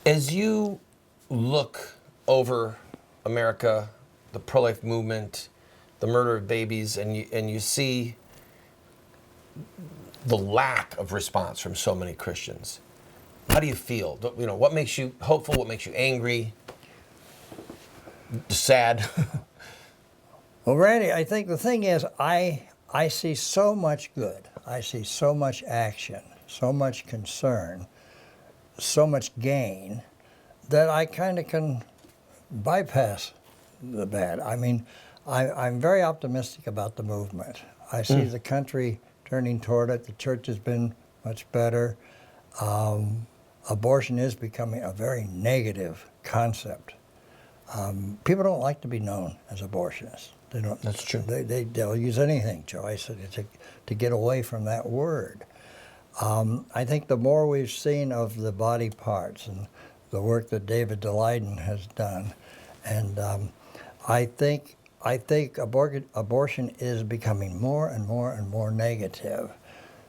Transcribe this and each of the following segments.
As you look over America, the pro-life movement, the murder of babies, and you see the lack of response from so many Christians, how do you feel? You know, what makes you hopeful? What makes you angry? Sad? Well, Randy, I think the thing is, I see so much good. I see so much action, so much concern, so much gain, that I kind of can bypass the bad. I mean, I'm very optimistic about the movement. I see the country turning toward it. The church has been much better. Abortion is becoming a very negative concept. People don't like to be known as abortionists. They don't. That's true. They'll use anything, Joyce, to get away from that word. I think the more we've seen of the body parts and the work that David DeLayden has done, and I think abortion is becoming more and more and more negative.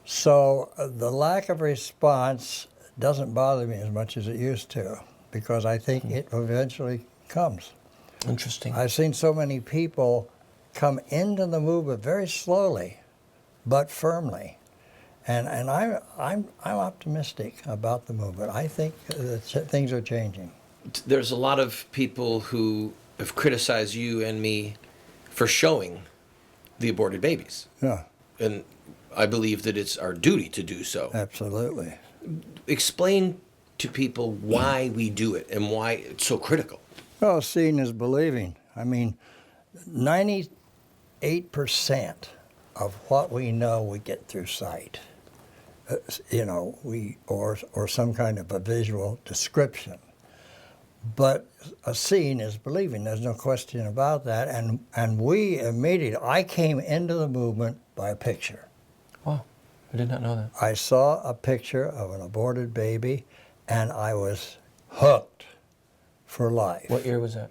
So the lack of response doesn't bother me as much as it used to, because I think it eventually comes. Interesting. I've seen so many people come into the movement very slowly, but firmly, and I'm optimistic about the movement. I think that things are changing. There's a lot of people who have criticized you and me for showing the aborted babies. Yeah, And I believe that it's our duty to do so. absolutely. Explain to people why we do it and why it's so critical. Well, seeing is believing. I mean, 98% of what we know we get through sight. Or some kind of a visual description. But a seeing is believing. There's no question about that. And we immediately, I came into the movement by a picture. Wow, I did not know that. I saw a picture of an aborted baby, and I was hooked for life. What year was that?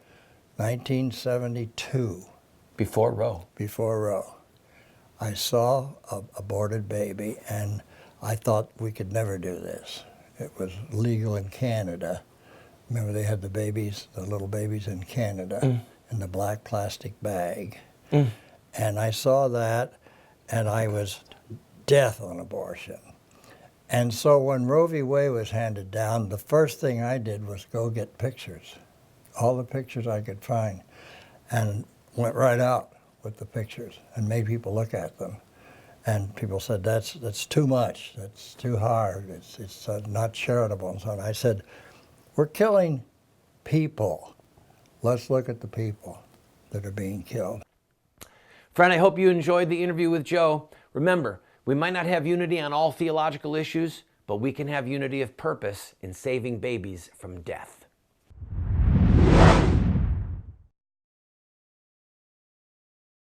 1972. Before Roe. Before Roe. I saw an aborted baby, and I thought we could never do this. It was legal in Canada. Remember, they had the babies, the little babies in Canada, in the black plastic bag. And I saw that, and I was death on abortion. And so when Roe v. Wade was handed down, the first thing I did was go get pictures, all the pictures I could find, and went right out with the pictures and made people look at them. And people said, that's too much, that's too hard, it's not charitable, and so on. I said, we're killing people. Let's look at the people that are being killed. Friend, I hope you enjoyed the interview with Joe. Remember, we might not have unity on all theological issues, but we can have unity of purpose in saving babies from death.